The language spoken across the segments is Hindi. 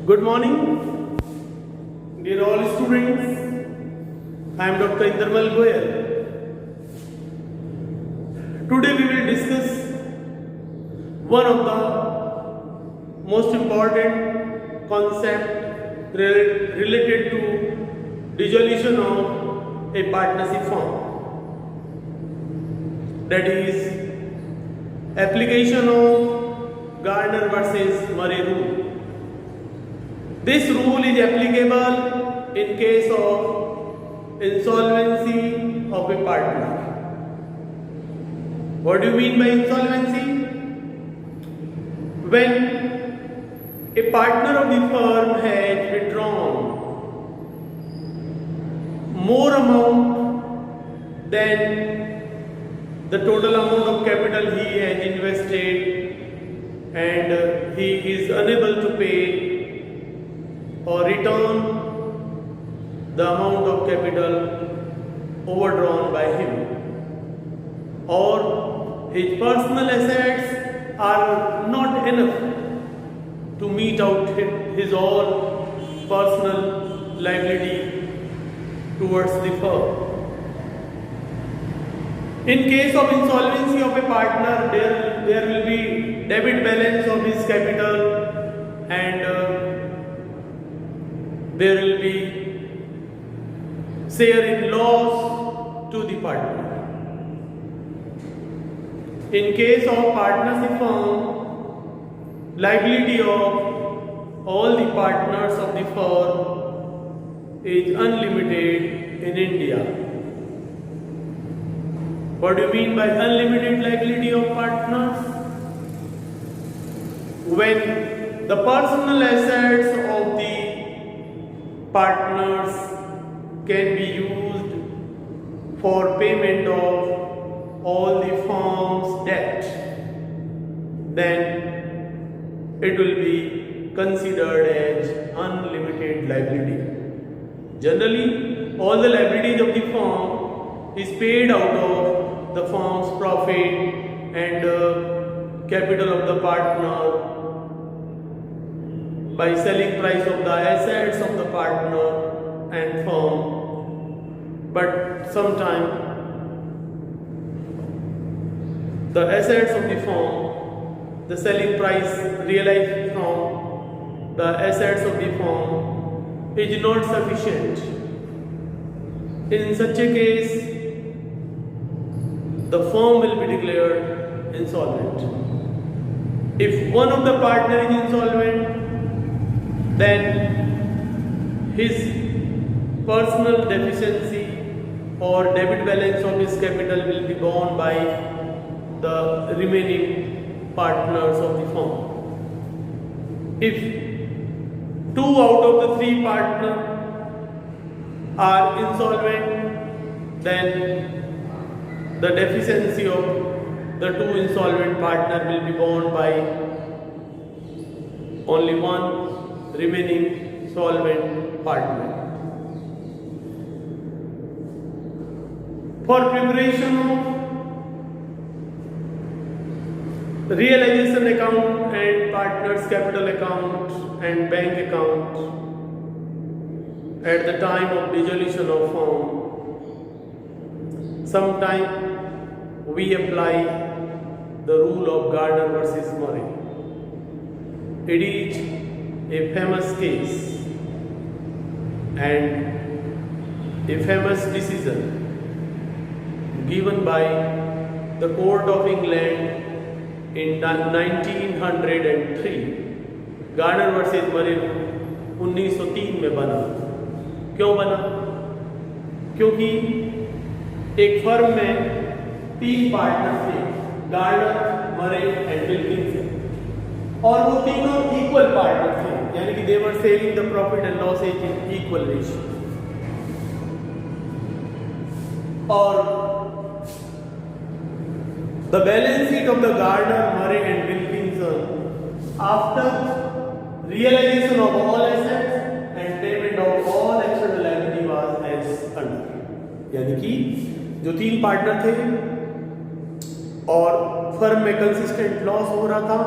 Good morning, dear all students. I am Dr. Indermal Goyal. Today we will discuss one of the most important concept related to dissolution of a partnership firm. That is application of Gardner versus Murray rule. This rule is applicable in case of insolvency of a partner. What do you mean by insolvency? When a partner of the firm has withdrawn more amount than the total amount of capital he has invested and he is unable to pay or return the amount of capital overdrawn by him, or his personal assets are not enough to meet out his all personal liability towards the firm. In case of insolvency of a partner, there will be debit balance of his capital and there will be share in loss to the partner. In case of partnership firm, liability of all the partners of the firm is unlimited in India. What do you mean by unlimited liability of partners? When the personal assets of the partners can be used for payment of all the firm's debt, then it will be considered as unlimited liability. Generally, all the liabilities of the firm is paid out of the firm's profit and capital of the partner by selling price of the assets of the partner and firm, but sometimes the assets of the firm, the selling price realized from the assets of the firm is not sufficient. In such a case, the firm will be declared insolvent. If one of the partners is insolvent, then his personal deficiency or debit balance of his capital will be borne by the remaining partners of the firm. If 2 out of the 3 partners are insolvent, then the deficiency of the 2 insolvent partners will be borne by only one remaining solvent partner. For preparation of realization account and partners capital account and bank account at the time of dissolution of firm, sometimes we apply the rule of Gardner versus Murray. It is a famous case and a famous decision given by the Court of England in 1903. Gardner versus Murray 1903 में बना. क्यों बना? क्योंकि एक फर्म में 3 पार्टनर थे, गार्डनर, मरे एंड विल्किंसन, और वो तीनों इक्वल पार्टनर थे, यानी कि they were sharing the profit and loss in equal ratio. और the balance sheet of the Gardner, Murray and Wilkinson after realization of all assets and payment of all external liability was as under. यानी कि जो 3 पार्टनर थे और फर्म में कंसिस्टेंट लॉस हो रहा था,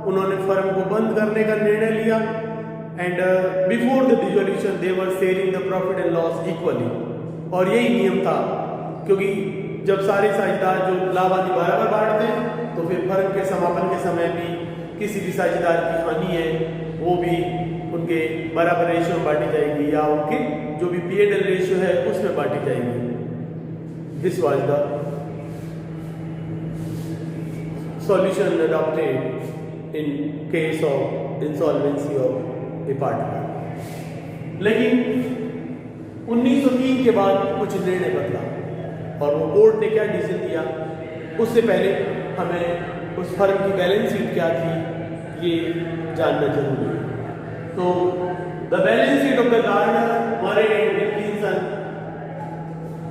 उन्होंने फर्म को बंद करने का निर्णय लिया and before the dissolution they were sharing the profit and loss equally, और यही नियम था, क्योंकि जब सारे साझेदार जो लाभ आदि बराबर बांटते हैं तो फिर फर्म के समापन के समय भी किसी भी साझेदार की हानि है वो भी उनके बराबर रेशियो में बांटी जाएगी या उनके जो भी P&L रेशियो है उसमें बांटी जाएगी। This was the solution adopted in case of insolvency of A partner. लेकिन 1903 के बाद कुछ निर्णय बदला और वो कोर्ट ने क्या डिसीजन दिया, उससे पहले हमें उस फर्म की बैलेंस शीट क्या थी ये जानना जरूरी है। तो the balance sheet of the Gardner, Murray and Wilkinson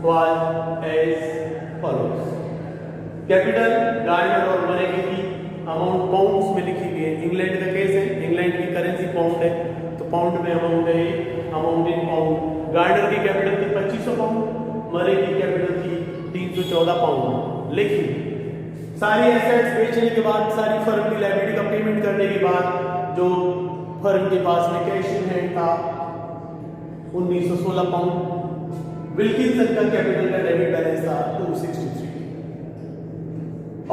was as follows. Capital Gardner और मरे की अमाउंट पाउंड्स में लिखी गई है। इंग्लैंड का केस है, इंग्लैंड की करेंसी पाउंड है, तो पाउंड में अमाउंट है, अमाउंट इन पाउंड। गार्डनर की कैपिटल थी 2500 पाउंड, मरे की कैपिटल थी 314 पाउंड। लेकिन सारी एसेट्स बेचने के बाद, सारी फर्म की लायबिलिटी का पेमेंट करने के बाद जो फर्म के पास में कैश इन हैंड था 1916 पाउंड। विल्किंसन का कैपिटल का डेबिट बैलेंस था 263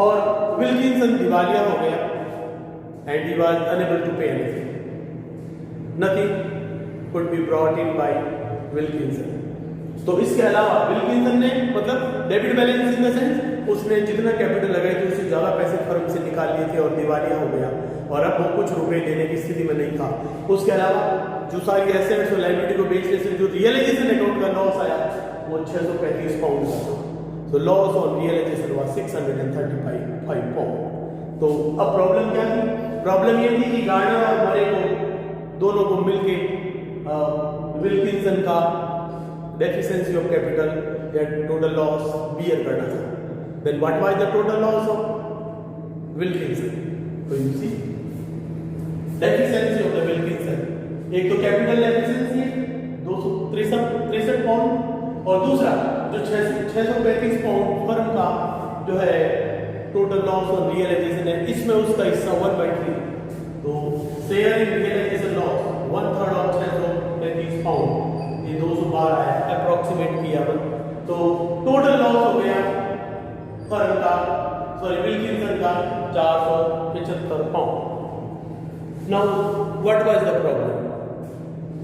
और विल्किंसन दिवालिया हो गया and he was unable to pay anything. Nothing could be brought in by Wilkinson. तो इसके अलावा विल्किंसन ने मतलब debit balance in the sense उसने जितना कैपिटल लगाई थी उससे ज्यादा पैसे फर्म से निकाल लिए थे और दिवालिया हो गया और अब वो कुछ रुपए देने की स्थिति में नहीं था। उसके अलावा जो सारी एसेट्स और लायबिलिटी को बेचने से जो रियलाइजेशन अकाउंट का लॉस आया वो 635 पाउंड का था। So loss on realization was 635 pound। तो अब प्रॉब्लम क्या थी? प्रॉब्लम ये थी कि गार्डनर और मरे को दोनों को मिलके विल्किंसन का डेफिशिएंसी ऑफ कैपिटल या टोटल लॉस बियर करना था। Then what was the total loss of Wilkinson? So you see deficiency of the Wilkinson, एक तो कैपिटल डेफिशिएंसी है 263 पाउंड और दूसरा जो 635 पाउंड फर्म का जो है टोटल लॉस और रियलाइजेशन है, इसमें उसका हिस्सा 1/3। तो share in realisation loss 1/3 of 635 pound, ये 212 है अप्रोक्सीमेट किया। तो टोटल लॉस हो गया फर्म का, सॉरी विल्किंसन का 475 pound. Now what was the problem?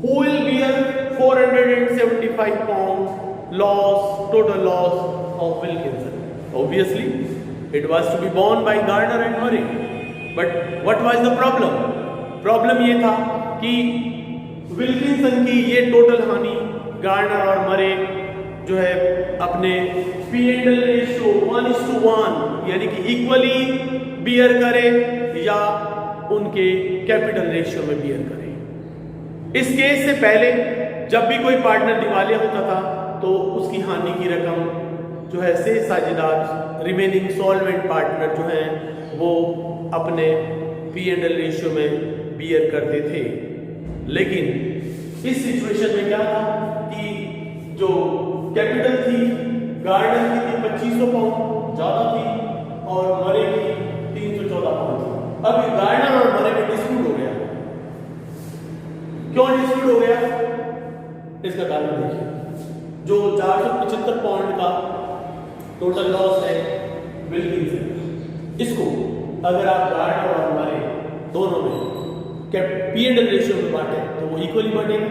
Who will beer 475 pound loss, total loss of Wilkinson? Obviously it was to be borne by Gardner and Murray, but what was the problem? Problem ये था कि विल्किंसन की ये टोटल हानि गार्डनर और मरे जो है अपने P&L रेशियो 1:1 यानी कि इक्वली बियर करे या उनके कैपिटल रेशियो में बियर करे। इस केस से पहले जब भी कोई पार्टनर दिवालिया होता था तो उसकी हानि की रकम जो है से साझेदार रिमेनिंग सॉल्वेंट पार्टनर जो हैं वो अपने P&L रेशियो में बियर करते थे। लेकिन इस सिचुएशन में क्या था कि जो कैपिटल थी गार्डनर की थी 2500 पाउंड ज्यादा थी और मरे की 314 पाउंड थी। अब गार्डनर और मरे में डिस्प्यूट हो गया। क्यों डिस्प्यूट हो गया? इसका कारण देखिए, जो 475 पाउंड का टोटल लॉस है विल्किंसन, इसको अगर आप गार्डनर और मरे दोनों में P&L रेशियो में बांटे तो वो इक्वली बांटेगा।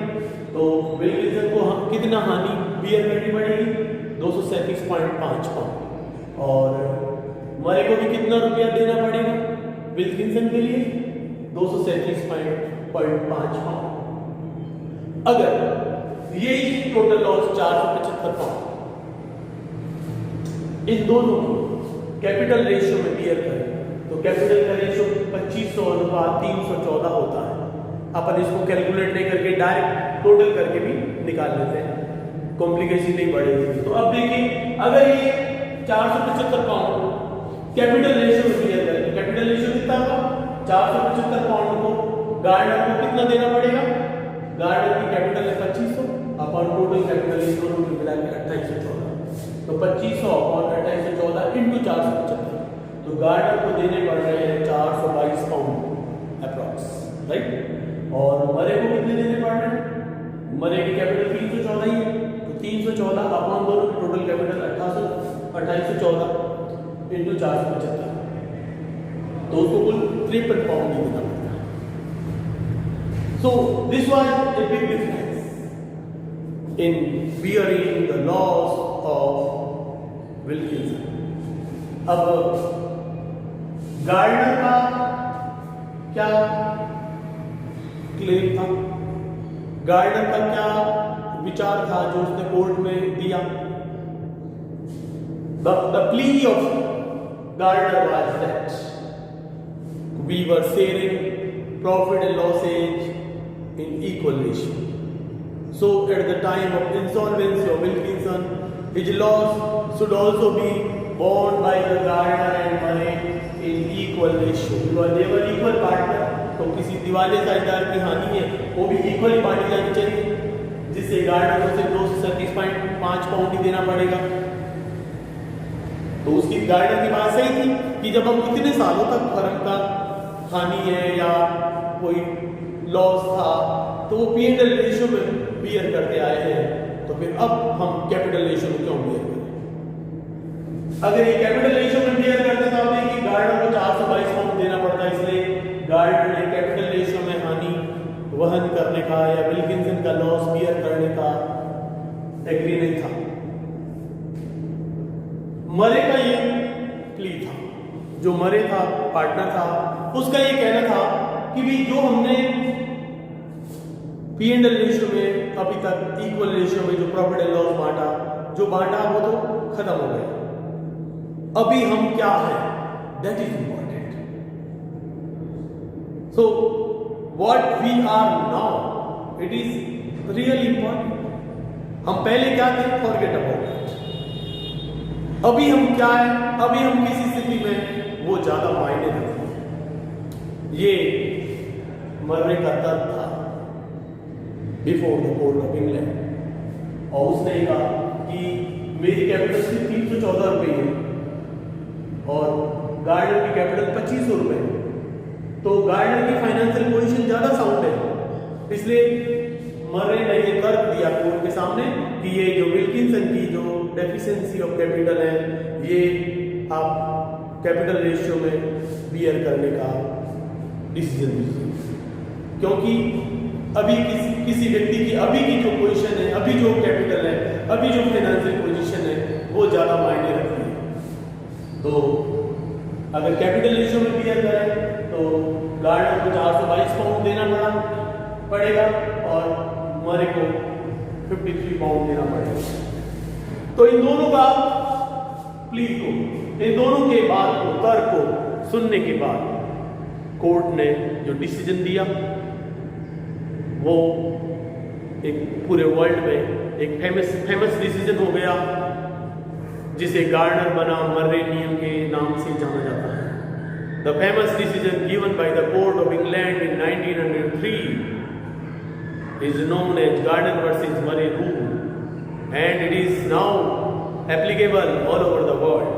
तो विल्किंसन को कितना हानि बियर करनी पड़ेगी? 237.5 पाउंड और मरे को भी कितना रुपया देना पड़ेगा विल्किंसन के लिए? 237.5 पाउंड। अगर ये टोटल लॉस 475 पाउंड इन दोनों कैपिटल रेशियो में बियर करें तो कैपिटल का रेशियो 2500/314 होता है। अपन इसको कैलकुलेट नहीं करके डायरेक्ट टोटल करके भी निकाल लेते हैं, कॉम्प्लिकेशन नहीं बढ़ेगी। तो अब देखिए अगर ये 475 पाउंड कैपिटल रेशियो में बियर करें तो कैपिटल रेशियो कितना होगा? 475 पाउंड को गार्डनर को कितना देना पड़ेगा? गार्डनर की कैपिटल है 2500 अपन टोटल कैपिटल इन दोनों की मिला के 2814। तो 2500 और 2814 इंटू 475 तो गार्डनर को देने पड़ रहे हैं 422 पाउंड अप्रॉक्स, राइट। और मरे को कितने देने पड़ रहे हैं? मरे की कैपिटल 314 ही है, तो 314 अपॉन दोनों की टोटल कैपिटल 2814 इंटू 475, तो उसको कुल 53 पाउंड ही देना पड़ता है। So this was a big difference in bearing the loss of Wilkinson. अब गार्डनर का क्या क्लेम था, गार्डनर का क्या विचार था जो उसने कोर्ट में दिया? The plea of Gardner was that we were sharing profit and losses in equal ratio. So at the time of insolvency of Wilkinson, his loss should also be borne by the Gardner and Murray in equal ratio because they were equal partner. तो किसी दिवालिया साझेदार की हानि है वो भी इक्वली बांटी जानी चाहिए, जिससे गार्डनर को सिर्फ 237.5 पाउंड ही देना पड़ेगा। तो उसकी गार्डनर की बात सही थी कि जब हम इतने सालों तक फर्म का हानि है या कोई लॉस था तो वो P&L रेशियो में बियर करते आए हैं, तो फिर अब हम कैपिटल रेशियो में क्यों बियर करें? अगर ये कैपिटल रेशियो में बियर करते तो आप देखिए गार्डनर को 422 पाउंड देना पड़ता है, इसलिए गार्डनर ने कैपिटल रेशियो में हानि वहन करने का या विल्किंसन का लॉस बियर करने का एग्री नहीं था। मरे का ये प्ली था, जो मरे था पार्टनर था, उसका ये कहना था कि भी जो हमने P&L रेशियो में अभी तक इक्वल रेशियो में जो प्रॉफिट एंड लॉस बांटा वो तो खत्म हो गया, अभी हम क्या है that is important. So what we are now it is really important. हम पहले क्या थे, फॉरगेट अबाउट इट। अभी हम क्या है, अभी हम किसी स्थिति में वो ज्यादा मायने रखते हैं। ये मरने का तर्क था before the court of England, और उसने कहा कि मेरी कैपिटल सिर्फ 314 रुपये है और गार्डनर की कैपिटल 2500 रुपये है, तो गार्डनर की फाइनेंशियल पोजीशन ज्यादा साउंड है, इसलिए मरे ने ये तर्क दिया कोर्ट के सामने कि ये जो विल्किंसन की जो डेफिशिएंसी ऑफ कैपिटल है ये आप कैपिटल रेशियो में बियर करने का डिसीजन लीजिए, क्योंकि अभी किसी व्यक्ति की अभी की जो पोजीशन है, अभी जो कैपिटल है, अभी जो फाइनेंशियल पोजीशन है वो ज्यादा मायने रखती है। तो अगर कैपिटल रेशियो में बियर करें तो गार्डनर को 422 पाउंड देना पड़ेगा और मरे को 53 पाउंड देना पड़ेगा। तो इन दोनों का प्ली को, इन दोनों के बाद तर्क को सुनने के बाद कोर्ट ने जो डिसीजन दिया वो एक पूरे वर्ल्ड में एक फेमस डिसीजन हो गया, जिसे गार्डनर बनाम मर्रे नियम के नाम से जाना जाता है। The famous decision given by the court of England in 1903 is known as Gardner versus Murray rule, and it is now applicable all over the world.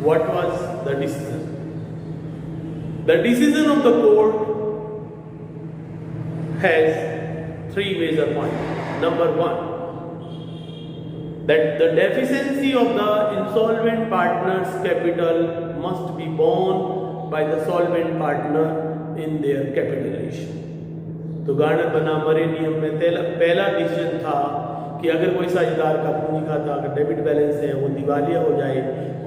What was the decision? The decision of the court has three major points. Number one, that the deficiency of the insolvent partner's capital must be borne by the solvent partner in their capitalization. तो गार्डनर बनाम मरे नियम में पहला डिसीजन था कि अगर कोई साझेदार का पूंजी खाता अगर डेबिट बैलेंस है वो दिवालिया हो जाए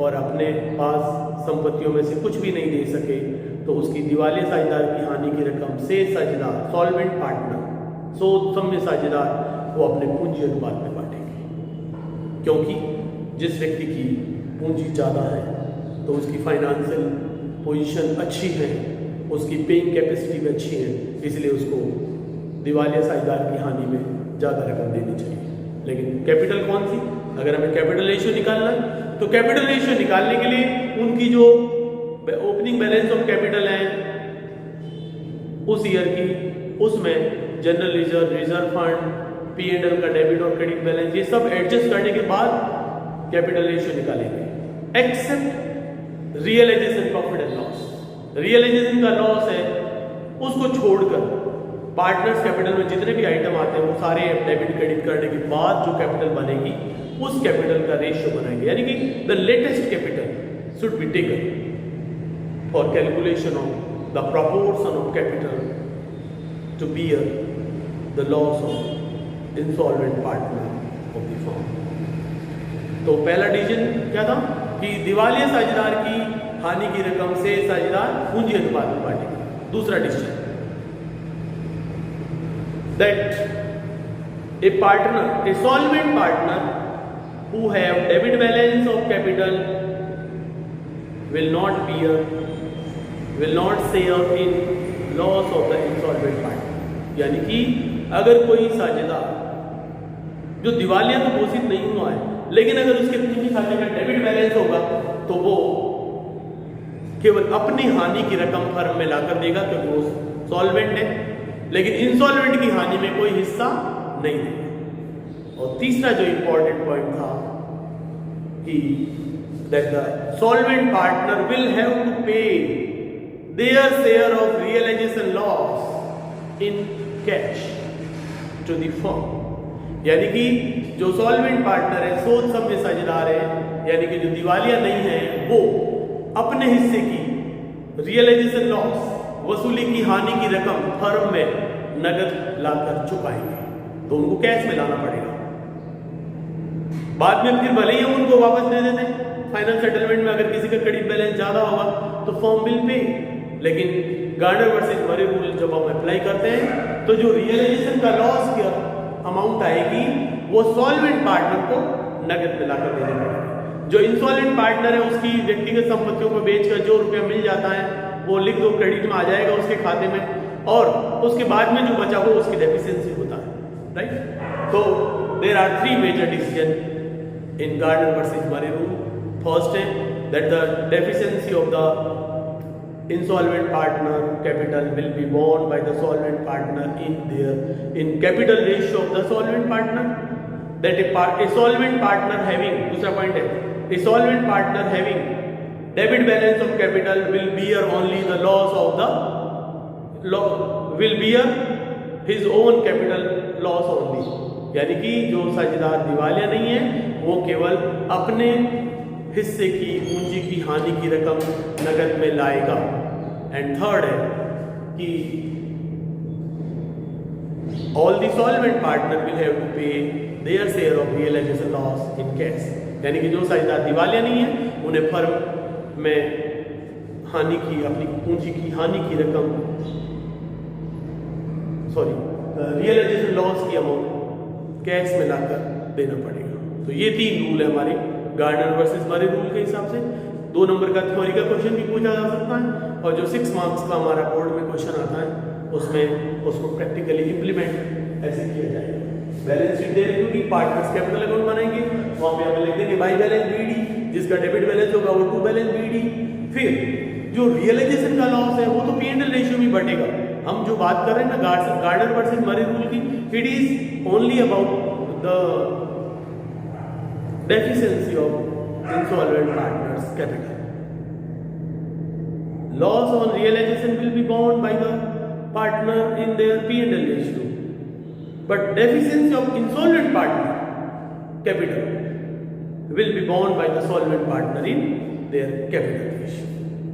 और अपने पास संपत्तियों में से कुछ भी नहीं दे सके तो उसकी दिवालिया साझेदार की हानि की रकम से साझेदार सॉल्वेंट पार्टनर सम्य साझेदार वो अपने पूंजी अनुपात में बांटेंगे, क्योंकि जिस व्यक्ति की पूंजी ज़्यादा है तो उसकी फाइनेंशियल पोजीशन अच्छी है, उसकी पेइंग कैपेसिटी भी अच्छी है, इसलिए उसको दिवालिया साझेदार की हानि में ज़्यादा रकम देनी चाहिए। लेकिन कैपिटल कौन सी, अगर हमें कैपिटल रेशियो निकालना है तो कैपिटल रेशियो निकालने के लिए उनकी जो ओपनिंग बैलेंस ऑफ कैपिटल है उस ईयर की, उसमें जनरल रिजर्व फंड, P&L का डेबिट और क्रेडिट बैलेंस, ये सब एडजस्ट करने के बाद कैपिटल रेशियो निकालेंगे, except realisation profit and loss. Realisation का लॉस है उसको छोड़कर पार्टनर्स कैपिटल में जितने भी आइटम आते हैं वो सारे डेबिट क्रेडिट करने के बाद जो कैपिटल बनेगी उस कैपिटल का रेशियो बनाएंगे, यानी कि the latest capital should be taken for calculation of the proportion of capital to bear the loss of insolvent partner of the firm. तो पहला डिसीजन क्या था कि दिवालिया साझेदार की हानि की रकम से साझेदार पूंजी अनुपात में बांटेगा। दूसरा decision that a partner, a solvent partner who have debit balance of capital will not share in loss of the insolvent partner। यानी कि अगर कोई साझेदार जो दिवालिया तो घोषित नहीं हुआ है लेकिन अगर उसके पूंजी खाते में डेबिट बैलेंस होगा तो वो केवल अपनी हानि की रकम फर्म में लाकर देगा क्योंकि वो सॉल्वेंट है, लेकिन इंसॉल्वेंट की हानि में कोई हिस्सा नहीं देगा। और तीसरा जो इंपॉर्टेंट पॉइंट था कि that the solvent partner will have to pay their share of realisation loss in cash to the firm. यानी कि जो सॉल्वेंट पार्टनर है, सोच समझ साझेदार है, यानी कि जो दिवालिया नहीं है, वो अपने हिस्से की रियलाइजेशन लॉस वसूली की हानि की रकम फर्म में नगद लाकर चुकाएंगे, तो उनको कैश में लाना पड़ेगा। बाद में फिर भले ही हम उनको वापस दे देते हैं फाइनल सेटलमेंट में, अगर किसी का क्रेडिट बैलेंस ज्यादा होगा तो फर्म विल पे, लेकिन गार्डनर वर्सेस मरे रूल जब हम अप्लाई करते हैं तो जो रियलाइजेशन का लॉस की अमाउंट आएगी वो सॉल्वेंट पार्टनर को नगद में लाकर देने पड़ेगा। जो इंसॉल्वेंट पार्टनर है उसकी व्यक्तिगत संपत्तियों को बेचकर जो रुपया मिल जाता है वो लिख दो, क्रेडिट में आ जाएगा उसके खाते में, और उसके बाद में जो बचा हो उसकी डेफिशिएंसी होता है, राइट। तो there are 3 major decision in Gardner versus Murray rule. First है that the deficiency of the insolvent partner capital will be borne by the solvent partner in capital ratio of the solvent partner, that a solvent partner having, दूसरा point है, a solvent partner having debit balance of capital will bear only the loss of the will bear his own capital loss only। यानी कि जो साझेदार दिवालिया नहीं है वो केवल अपने हिस्से की पूंजी की हानि की रकम नगद में लाएगा। एंड थर्ड है कि all the solvent partner will have to pay their share of realisation loss in cash, यानी कि जो साझेदार दिवालिया नहीं है उन्हें फर्म में हानि की, अपनी पूंजी की हानि की रकम, रियलाइजेशन लॉस की अमाउंट कैश में लाकर देना पड़ेगा। तो ये 3 रूल है हमारे गार्डनर वर्सेस मरे रूल के हिसाब से। 2 नंबर का थ्योरी का क्वेश्चन भी पूछा जा सकता है, और जो 6 मार्क्स का हमारा बोर्ड में क्वेश्चन आता है उसमें उसको प्रैक्टिकली इंप्लीमेंट ऐसे किया जाएगा। बैलेंस शीट दे रही होगी, पार्टनर्स कैपिटल अकाउंट बनाएंगे, वहां पे हम लिख देंगे बाई बैलेंस बीडी, जिसका डेबिट बैलेंस होगा वो टू बैलेंस बीडी। फिर जो रियलाइजेशन का लॉस है वो तो P&L रेशियो में बढ़ेगा। हम जो बात कर रहे हैं ना गार्डनर वर्सेस मरे रूल की, it is only about the deficiency of insolvent partners capital. Loss on realization will be borne by the partner in their P&L ratio, but deficiency of insolvent partner capital will be borne by the solvent partner in their capital ratio.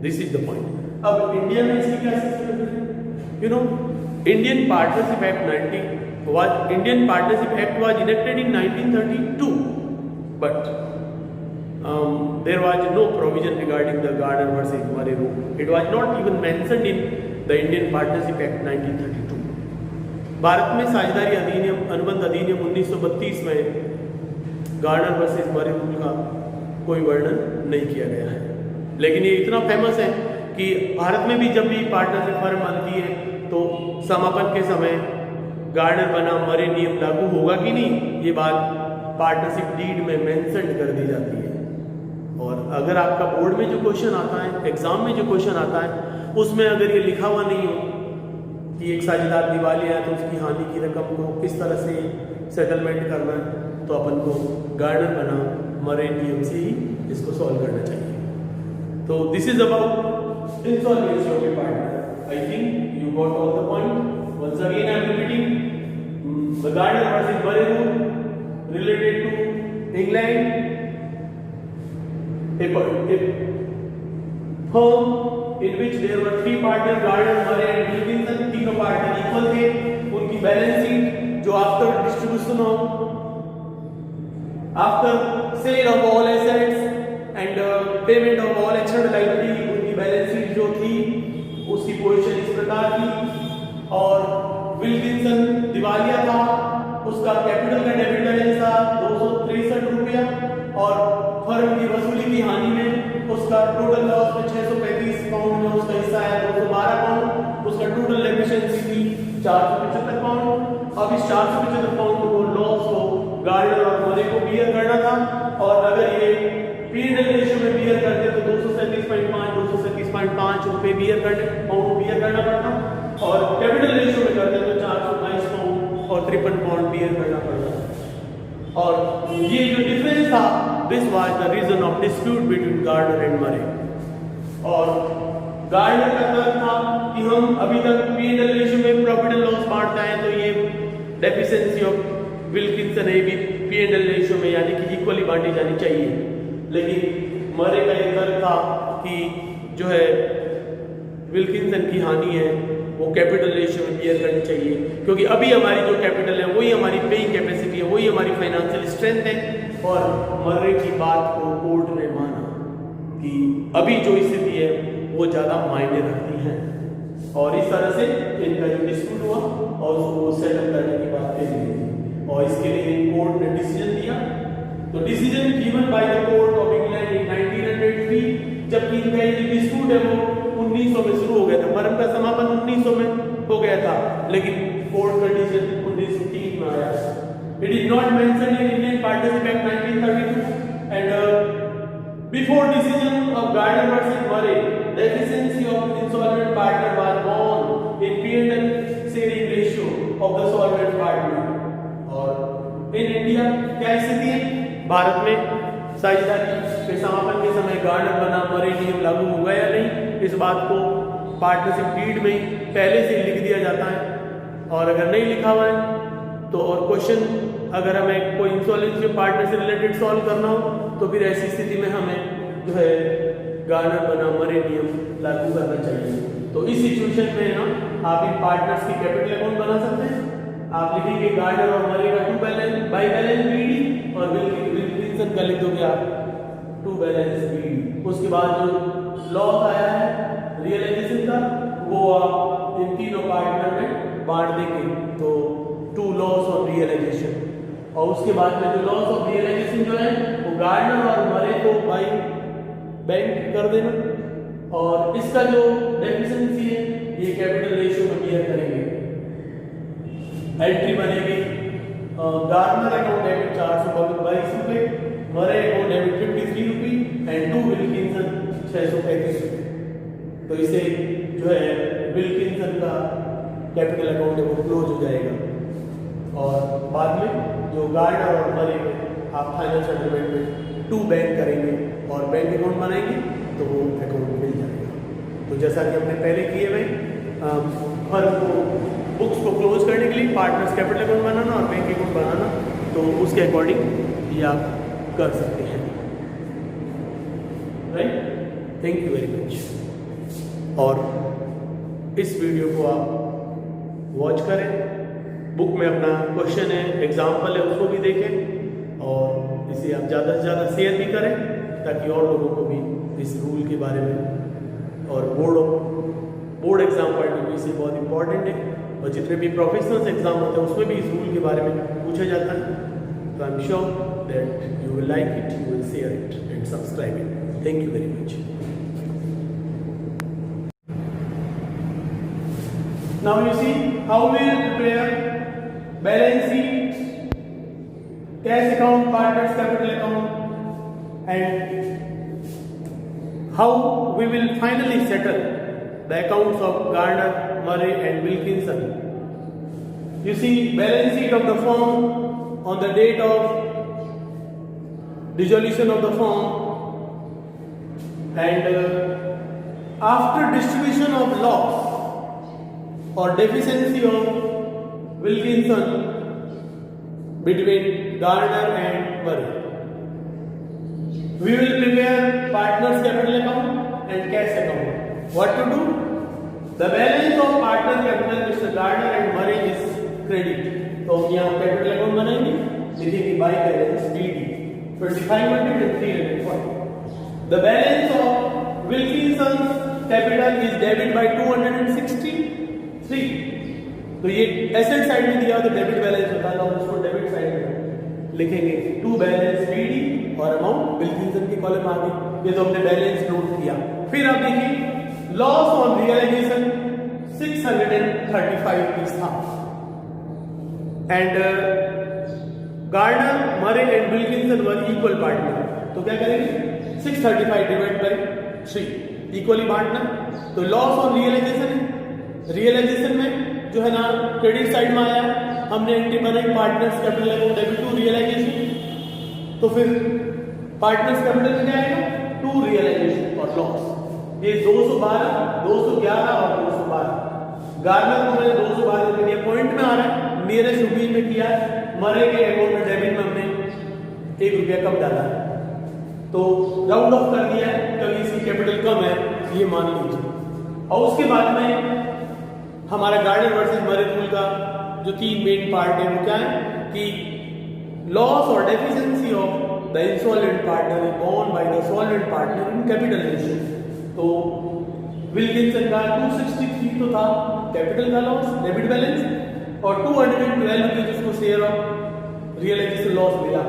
This is the point. अब इंडिया में इसकी क्या सिस्टम है? You know, Indian Partnership Act was enacted in 1932. But there was no provision regarding the Gardner versus Murray rule. It was not even mentioned in the Indian Partnership Act 1932. Bharat में साझेदारी अधिनियम, अनुबंध अधिनियम 1932 में गार्डनर वर्सेस मरे रूल का कोई वर्णन नहीं किया गया है। लेकिन ये इतना फेमस है कि भारत में भी जब भी पार्टनरशिप फर्म बनती है तो समापन के समय गार्डनर बना मरे नियम लागू होगा कि नहीं, ये बात पार्टनरशिप डीड में मेंशन कर दी जाती है। और अगर आपका बोर्ड में जो क्वेश्चन आता है, एग्जाम में जो क्वेश्चन आता है, उसमें अगर ये लिखा हुआ नहीं हो कि एक साझेदार दिवालिया है तो उसकी हानि की रकम को किस तरह से सेटलमेंट करना है, तो अपन को गार्डनर बना मरे नियम से ही इसको सॉल्व करना चाहिए। तो this is about insolvency of a partner. I think you got all the point. Once again I am repeating. The Gardner versus Murray rule related to England. A firm in which there were three partners, Gardner, Murray and Wilkinson. तीनों पार्टनर इक्वल थे. उनकी बैलेंस शीट जो after distribution of after sale of all assets and payment of all external liability, उनकी बैलेंस शीट जो थी उसकी पोजीशन इस प्रकार थी. और विल्किंसन दिवालिया था, उसका कैपिटल का डेबिट बैलेंस था 263 रुपया और फर्म की वसूली की हानि में उसका टोटल लॉस में 635 पाउंड में उसका हिस्सा है 212 पाउंड. उसका टोटल एफिशिएंसी थी 475 पाउंड. अब इस 475 पाउंड को लॉस को गार्डनर और मरे को बियर करना था. और अगर ये P&L रेशियो में बियर करते तो 237.5 रुपए बियर करने पाउंड बियर करना पड़ता. और कैपिटल रेशियो में करते तो 422 पाउंड और 53 पाउंड बियर करना पड़ता. और ये जो डिफरेंस था, this was the reason of dispute between Gardner and Murray. और गार्डनर का तर्क था कि हम अभी तक P&L रेशियो में प्रॉफिट एंड लॉस बांटते हैं तो ये डेफिशिएंसी ऑफ विल्किंसन है भी P&L रेशियो में यानी कि इक्वली बांटी जानी चाहिए. लेकिन मरे का ये तर्क था कि जो है विल्किंसन की हानि है वो कैपिटल रेशियो में बियर करनी चाहिए, क्योंकि अभी हमारी जो कैपिटल है वही हमारी पेइंग कैपेसिटी है, वही हमारी फाइनेंशियल स्ट्रेंथ है. और मर्रे की बात को कोर्ट ने माना कि अभी जो स्थिति है वो ज़्यादा मायने रखती है. और इस तरह से इनका जो डिस्प्यूट हुआ और उसको सेटल करने की बात कही गई और इसके लिए कोर्ट ने डिसीजन दिया. तो decision given by the court of England in 1903, जबकि इनका ये डिस्प्यूट है वो 1900 में शुरू हो गया था. फर्म का समापन 1900 में हो गया था, लेकिन कोर्ट का डिसीजन 1903 में आया. It is not mentioned in Indian Partnership Act 1932 and before decision of Gardner versus Murray, the efficiency of insolvent partner was born in P&L sharing ratio of the solvent partner. और in India क्या स्थिति है? भारत में साझेदारी के समापन के समय गार्डनर बना मरे नियम लागू होगा या नहीं, इस बात को पार्टनरशिप डीड में पहले से लिख दिया जाता है. और अगर नहीं लिखा हुआ है तो और क्वेश्चन अगर हमें कोई इंसॉल्वेंसी पार्टनर से रिलेटेड सॉल्व करना हो तो फिर ऐसी स्थिति में हमें जो है गार्डनर बना मरे नियम लागू करना चाहिए. तो इस सिचुएशन में ना आप इन पार्टनर्स की कैपिटल अकाउंट बना सकते हैं. आप लिखेंगे गार्डनर और मरे का 2 बैलेंस बाई बैलेंस बीडी और विल्किंसन का लिख दोगे आप 2 बैलेंस बीडी. उसके बाद जो लॉस आया है रियलाइजेशन का वो आप इन तीनों पार्टनर में बांट देंगे तो 2 लॉस ऑफ रियलाइजेशन. और उसके बाद में जो लॉस ऑफ रियलाइजेशन जो है वो गार्डनर और मरे को बाई बैंक कर देना. और इसका जो डेफिशिएंसी है ये कैपिटल रेशियो में बियर करेंगे. एंट्री बनेगी गार्डनर अकाउंट डेबिट 422 रुपये, मरे अकाउंट डेबिट 53 रुपये एंड 2 विल्किंसन 635 रुपये. तो इसे जो है विल्किंसन का कैपिटल अकाउंट है वो क्लोज हो जाएगा. और बाद में जो गार्डनर और मरे में आप फाइनल सेटलमेंट में 2 बैंक करेंगे और बैंक अकाउंट बनाएंगे तो वो अकाउंट मिल जाएगा. तो जैसा कि हमने पहले किए हुए फर्म को बुक्स को क्लोज करने के लिए पार्टनर्स कैपिटल अकाउंट बनाना और बैंक अकाउंट बनाना, तो उसके अकॉर्डिंग ये आप कर सकते हैं. Right, thank you very much. और इस वीडियो को आप वॉच करें, बुक में अपना क्वेश्चन है, एग्जाम्पल है, उसको भी देखें और इसे आप ज़्यादा से ज़्यादा शेयर भी करें ताकि और लोगों को भी इस रूल के बारे में और board exam point of view से बहुत इंपॉर्टेंट है. और जितने भी प्रोफेशनल एग्जाम होते हैं उसमें भी इस रूल के बारे में पूछा जाता है. तो I am sure that you will like it, you will share it and subscribe it. Thank you very much. Now you see how we will prepare balance sheet, cash account, partners capital account, and how we will finally settle the accounts of Gardner, Murray and Wilkinson. You see balance sheet of the firm on the date of dissolution of the firm and after distribution of loss or deficiency of Wilkinson between Gardner and Murray, we will prepare partners capital account and cash account. What to do? The balance of partner capital Mr. Gardner and Murray is credit. तो हम यहाँ कैपिटल अकाउंट बनाएंगे, लिखेंगे by balance BD 2500 and 340. The balance of Wilkinson's capital is debit by 263. तो ये एसेट साइड में दिया तो डेबिट बैलेंस होता है, तो हम उसको डेबिट साइड में लिखेंगे टू बैलेंस BD और अमाउंट विल्किंसन की कॉलम आ गई। ये तो हमने बैलेंस नोट किया। फिर आप देखिए लॉस ऑन रियलाइजेशन 635 रुपीज था and gardener, Murray and Wilkinson were equal partner. तो क्या करेंगे 635 डिवाइड बाय 3 इक्वली बांटना। तो लॉस ऑन रियलाइजेशन है, रियलाइजेशन में जो है ना क्रेडिट साइड में आया, हमने एंट्री बनाई partners capital account debit to realisation. तो फिर पार्टनर्स कैपिटल में क्या आएगा टू रियलाइजेशन और लॉस। ये 212, 211 और 212। गार्डनर को मैंने 212 रुपये दिया, पॉइंट में आ रहा है, नियरेस्ट रुपीज में किया। मरे के अकाउंट में डेबिट में हमने 1 रुपया कम डाला है, तो राउंड ऑफ कर दिया है, कभी इसकी कैपिटल कम है ये मान लीजिए। और उसके बाद में हमारा गार्डनर वर्सेस मरे रूल का जो 3 मेन पार्ट है वो क्या है कि लॉस और deficiency of the insolvent partner is borne by the solvent partner in capital ratio. तो विल्किंसन का 263 तो था कैपिटल का लॉस डेबिट बैलेंस, और 212 रुपीज उसको शेयर ऑफ रियलाइजेशन लॉस मिला।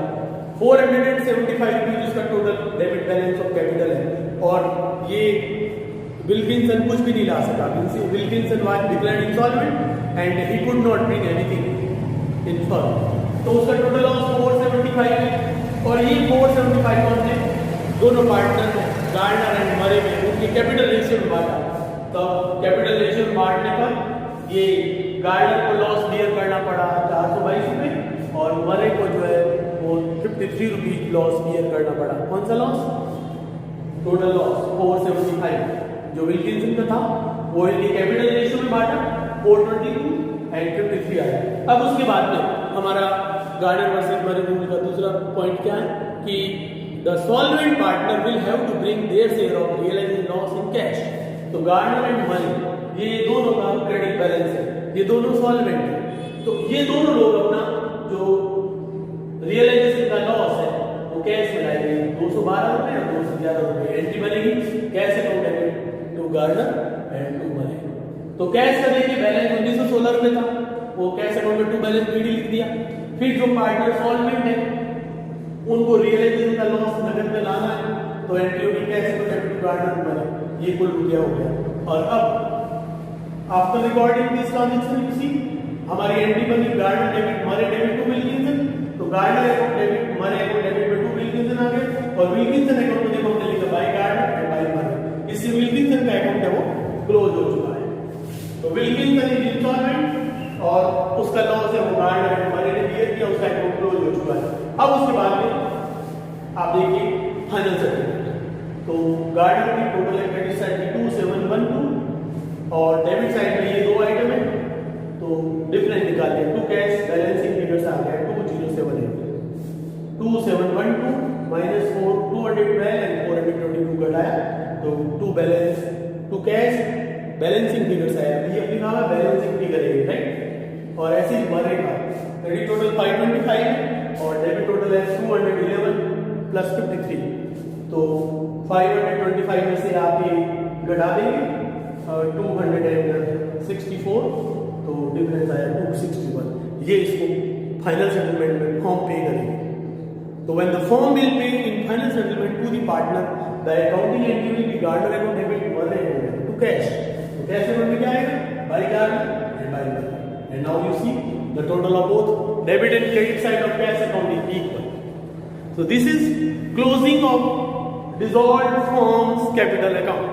475 रुपीज उसका total debit balance of capital है। और ये विल्किंसन कुछ भी नहीं ला सका। Wilkinson was declared insolvent and he could not bring anything in firm. तो उसका टोटल लॉस 475 है। और ये 475 कौन थे? दोनों पार्टनर गार्डनर एंड मरे में उनकी कैपिटल रेशियो में बांटा। तो कैपिटल रेशियो में बांटने पर ये गार्डनर को लॉस बियर करना पड़ा 422 रुपये और मरे को जो है वो 53 रुपीज लॉस बियर करना पड़ा। कौन सा लॉस? टोटल लॉस 475 जो विल्किंसन का था वो इनकी कैपिटल रेशियो में बांटा 422 एंड 53 आया। अब उसके बाद में हमारा गार्डनर वर्सेस मरे रूल का दूसरा पॉइंट क्या है कि the solvent partner will have to bring their share of realised loss in cash. तो गार्डनर एंड मरे ये दोनों का क्रेडिट बैलेंस है, ये दोनों सॉल्वेंट है। तो ये दोनों लोग अपना जो रियलाइजेशन का लॉस है वो कैश में लाएंगे 212 रुपये और 211 रुपये। एंट्री बनेगी cash account debit to Gardner and to Murray. तो कैश का देखिए बैलेंस 1916 रुपये था, वो कैश अकाउंट में टू बैलेंस BD लिख दिया। फिर जो पार्टनर सॉल्वेंट है उनको रियलाइजेशन का लॉस नगद में लाना है, तो एंट्री होगी cash account debit to Gardner Murray. ये कुल रुपया हो गया। और अब after recording this transaction you see हमारी एंट्री बनी Gardner debit Murray debit to Wilkinson. तो Gardner account debit Murray account debit में टू विल्किंसन आ गया, और विल्किंसन अकाउंट में देखो हमने लिखा बाय गार्डनर एंड बाय मरे। इससे विल्किंसन का अकाउंट है वो क्लोज हो चुका है। तो विल्किंसन इज इंस्टॉलमेंट और उसका लॉस है वो गार्डनर एंड मरे ने बियर किया, उसका अकाउंट क्लोज हो चुका है। अब उसके बाद में आप देखिए फाइनल सेटलमेंट। तो गार्डनर की टोटल क्रेडिट साइड में 2712 और डेबिट साइड में ये दो आइटम है, तो डिफरेंस निकालिए। टू कैश बैलेंसिंग फिगर्स आ गया 2078 2712 माइनस 4 212 एंड 422 घटाया तो to balance to cash balancing figures आया। अभी अपनी नाम है बैलेंसिंग फिगर है राइट। और ऐसे ही मरेगा क्रेडिट टोटल 525 है और डेबिट टोटल है 211 प्लस 53। तो 525 में से आप ये घटा देंगे 264, तो डिफरेंस आया 261। ये इसको फाइनल सेटलमेंट में फॉर्म पे करेंगे। तो when the firm will pay in final settlement to the partner the accounting entry will be Gardner account debit Murray to cash. तो कैश अकाउंट में क्या आएगा by Gardner and by Murray. And now you see the total of both debit and credit side of cash account is equal. So this is closing of dissolved firms capital account.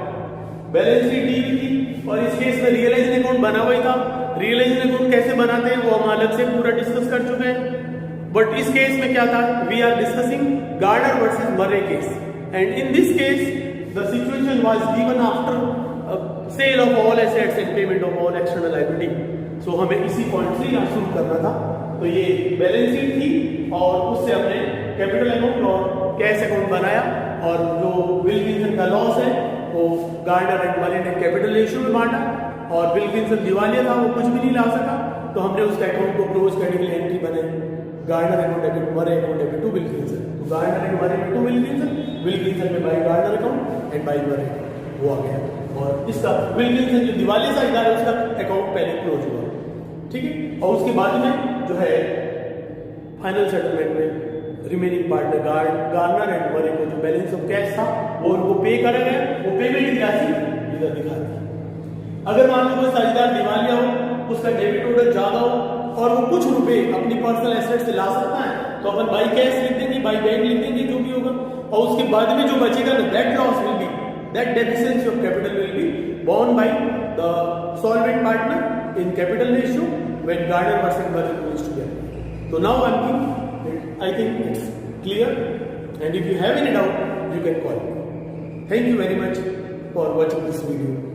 Balance sheet दी हुई थी और इस केस में रियलाइजेशन अकाउंट बना हुआ ही था। रियलाइजेशन अकाउंट कैसे बनाते हैं वो हम अलग से पूरा डिस्कस कर चुके हैं, बट इस केस में क्या था we are discussing Gardner versus Murray case and in this case the situation was given after sale of all assets and payment of all external liability. So हमें इसी पॉइंट से यहाँ शुरू करना था। तो ये बैलेंस शीट थी और उससे हमने कैपिटल अकाउंट और कैश अकाउंट बनाया, और जो विल्किंसन का लॉस है वो गार्डनर एंड मरे ने कैपिटल रेशियो में बांटा, और विल्किंसन दिवालिया था, वो कुछ भी नहीं ला सका, तो हमने उसका अकाउंट को क्लोज करने के लिए एंट्री बनाई, Gardner account debit Murray account debit to Wilkinson. तो Gardner and Murray to Wilkinson, Wilkinson में by Gardner account and by Murray वो आ गया, और इसका विल्किंसन जो दिवालिया का इदारा है उसका अकाउंट पहले क्लोज हुआ, ठीक है। और उसके बाद में जो है फाइनल सेटलमेंट में रिमेनिंग पार्टनर गार्डनर एंड मरे को जो बैलेंस ऑफ कैश था वो उनको पे करा गया, वो पेमेंट की राशि इधर दिखा दी। अगर मान लो कोई साझेदार दिवालिया हो, उसका डेबिट ऑर्डर ज्यादा हो और वो कुछ रुपए अपनी पर्सनल एसेट से ला सकता है, तो अपन बाई कैश लिख देंगे, बाई बैंक लिख देंगे, जो भी होगा, और उसके बाद में जो बचेगा that loss will be, that deficiency of capital will be borne by the solvent partner in capital ratio when Gardner versus Murray goes together. So now I think it's clear, and if you have any doubt, you can call me. Thank you very much for watching this video.